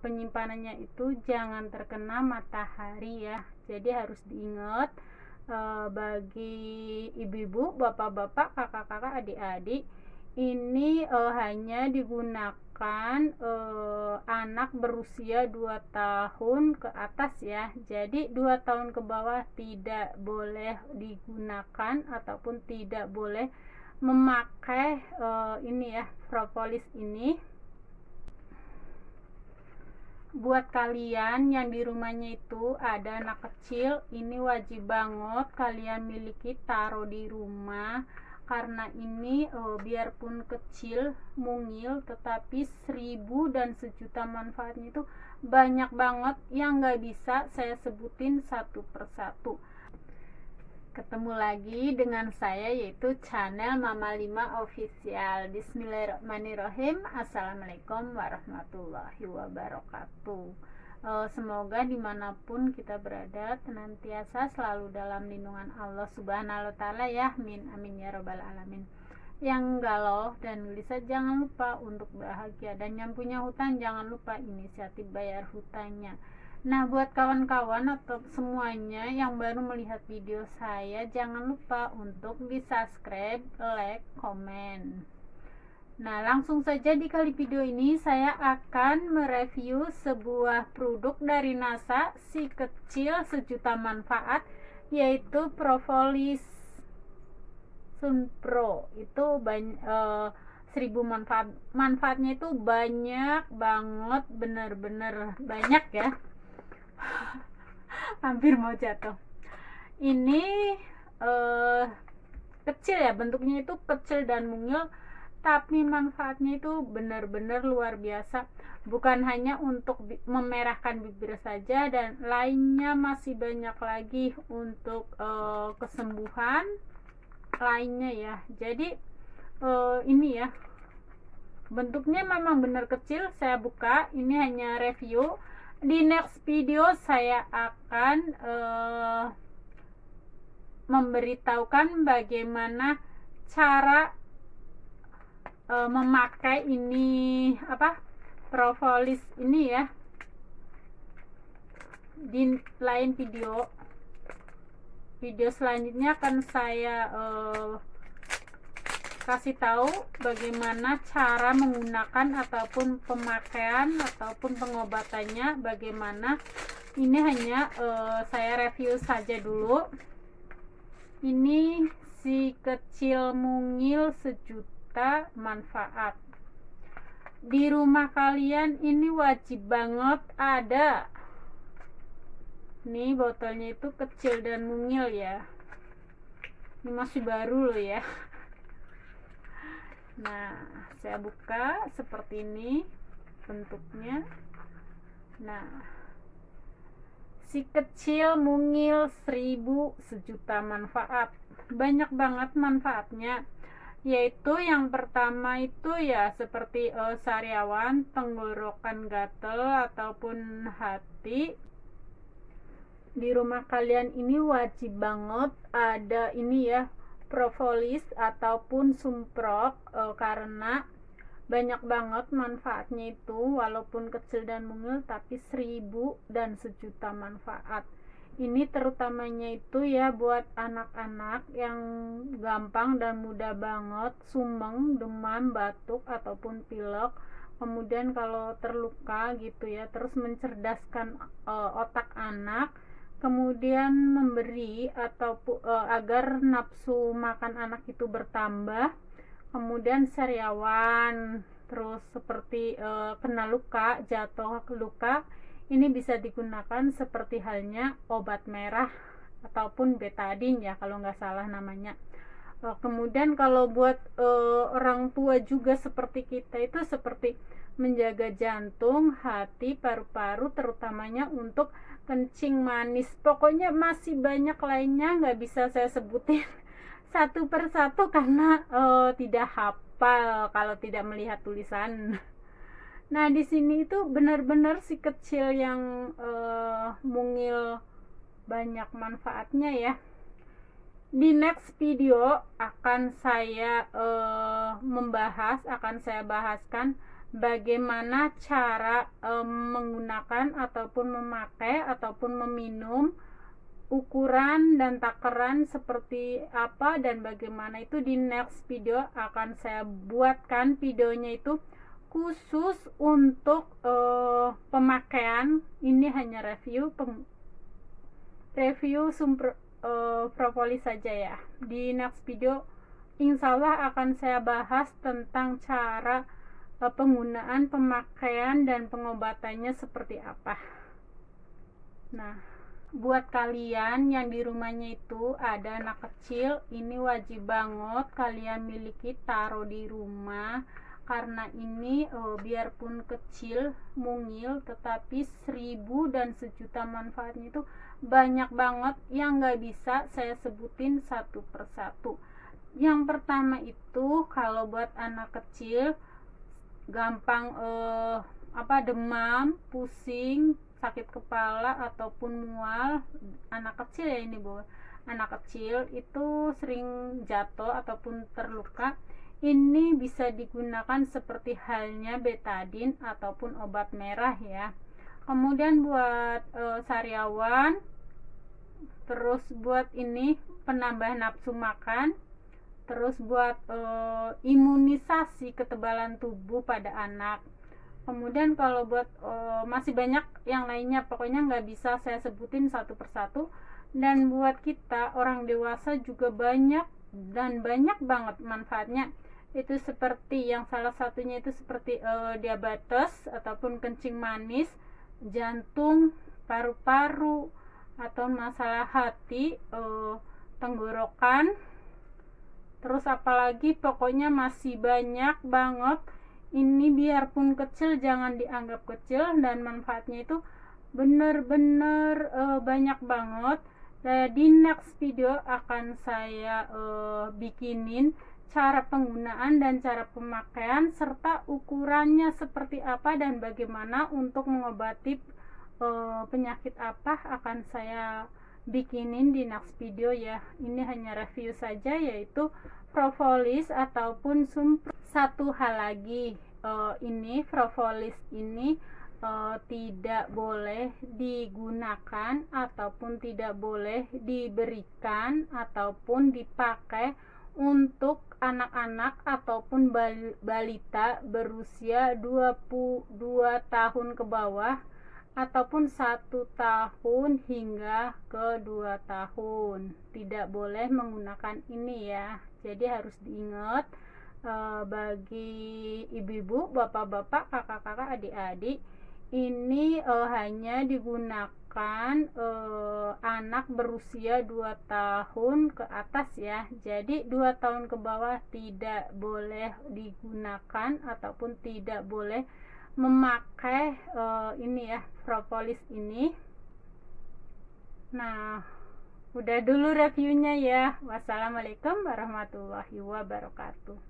penyimpanannya itu jangan terkena matahari ya. Jadi harus diingat bagi ibu-ibu, bapak-bapak, kakak-kakak, adik-adik, ini hanya digunakan anak berusia 2 tahun ke atas ya. Jadi 2 tahun ke bawah tidak boleh digunakan ataupun tidak boleh memakai ini ya, propolis ini. Buat kalian yang di rumahnya itu ada anak kecil, ini wajib banget kalian miliki, taruh di rumah, karena ini biarpun kecil, mungil, tetapi 1000 dan sejuta manfaatnya itu banyak banget yang gak bisa saya sebutin satu persatu. Ketemu lagi dengan saya, yaitu channel Mama Lima Official. Bismillahirrahmanirrahim. Assalamualaikum warahmatullahi wabarakatuh. Semoga dimanapun kita berada senantiasa selalu dalam lindungan Allah Subhanahu wa Ta'ala ya. Amin ya robbal alamin. Yang galau dan gelisah jangan lupa untuk bahagia, dan yang punya hutang jangan lupa inisiatif bayar hutangnya. Nah, buat kawan-kawan atau semuanya yang baru melihat video saya, jangan lupa untuk di subscribe, like, komen. Nah, langsung saja di kali video ini saya akan mereview sebuah produk dari NASA, si kecil sejuta manfaat, yaitu Propolis Sunpro. Itu 1000 manfaatnya itu banyak banget, bener-bener banyak ya. Hampir mau jatuh. Ini kecil ya, bentuknya itu kecil dan mungil, tapi manfaatnya itu benar-benar luar biasa. Bukan hanya untuk memerahkan bibir saja, dan lainnya masih banyak lagi untuk kesembuhan lainnya ya. Jadi ini ya, bentuknya memang benar kecil. Saya buka, ini hanya review. Di next video saya akan memberitahukan bagaimana cara memakai ini propolis ini ya, di lain video selanjutnya akan saya kasih tahu bagaimana cara menggunakan ataupun pemakaian ataupun pengobatannya bagaimana. Ini hanya saya review saja dulu. Ini si kecil mungil sejuta manfaat. Di rumah kalian ini wajib banget ada. Nih botolnya itu kecil dan mungil ya. Ini masih baru loh ya. Nah, saya buka seperti ini bentuknya. Nah, si kecil mungil 1000 sejuta manfaat. Banyak banget manfaatnya. Yaitu yang pertama itu ya seperti sariawan, tenggorokan gatel ataupun hati. Di rumah kalian ini wajib banget ada ini ya, propolis ataupun sumprok, karena banyak banget manfaatnya itu, walaupun kecil dan mungil tapi 1000 dan sejuta manfaat. Ini terutamanya itu ya buat anak-anak yang gampang dan mudah banget sumeng, demam, batuk ataupun pilek. Kemudian kalau terluka gitu ya, terus mencerdaskan otak anak, kemudian memberi ataupun agar nafsu makan anak itu bertambah. Kemudian sariawan, terus seperti kena luka, jatuh ke luka, ini bisa digunakan seperti halnya obat merah ataupun betadine ya kalau nggak salah namanya. Kemudian kalau buat orang tua juga seperti kita itu seperti menjaga jantung, hati, paru-paru, terutamanya untuk kencing manis. Pokoknya masih banyak lainnya, nggak bisa saya sebutin satu persatu karena tidak hafal kalau tidak melihat tulisan. Nah, di sini itu benar-benar si kecil yang mungil banyak manfaatnya ya. Di next video akan saya akan saya bahaskan bagaimana cara ataupun memakai ataupun meminum, ukuran dan takaran seperti apa dan bagaimana itu di next video akan saya buatkan. Videonya itu khusus untuk pemakaian. Ini hanya review propolis saja ya. Di next video insya Allah akan saya bahas tentang cara penggunaan, pemakaian, dan pengobatannya seperti apa. Nah, buat kalian yang di rumahnya itu ada anak kecil, ini wajib banget kalian miliki, taruh di rumah, karena ini biarpun kecil, mungil, tetapi 1000 dan sejuta manfaatnya itu banyak banget yang gak bisa saya sebutin satu persatu. Yang pertama itu kalau buat anak kecil gampang demam, pusing, sakit kepala ataupun mual, anak kecil ya ini Bu. Anak kecil itu sering jatuh ataupun terluka. Ini bisa digunakan seperti halnya betadin ataupun obat merah ya. Kemudian buat sariawan, terus buat ini penambah nafsu makan, terus buat imunisasi ketebalan tubuh pada anak. Kemudian kalau buat masih banyak yang lainnya, pokoknya nggak bisa saya sebutin satu persatu. Dan buat kita orang dewasa juga banyak banget manfaatnya. Itu seperti yang salah satunya itu seperti diabetes ataupun kencing manis, jantung, paru-paru, atau masalah hati, tenggorokan. Terus apalagi, pokoknya masih banyak banget. Ini biarpun kecil jangan dianggap kecil, dan manfaatnya itu bener-bener banyak banget. Di next video akan saya bikinin cara penggunaan dan cara pemakaian serta ukurannya seperti apa dan bagaimana untuk mengobati penyakit apa, akan saya bikinin di next video ya. Ini hanya review saja, yaitu propolis ataupun sumpro. Satu hal lagi, ini propolis ini tidak boleh digunakan ataupun tidak boleh diberikan ataupun dipakai untuk anak-anak ataupun balita berusia 22 tahun ke bawah ataupun 1 tahun hingga ke 2 tahun. Tidak boleh menggunakan ini ya. Jadi harus diingat bagi ibu-ibu, bapak-bapak, kakak-kakak, adik-adik, ini hanya digunakan anak berusia 2 tahun ke atas ya. Jadi 2 tahun ke bawah tidak boleh digunakan ataupun tidak boleh memakai ini ya, propolis ini. Nah, udah dulu reviewnya ya. Wassalamualaikum warahmatullahi wabarakatuh.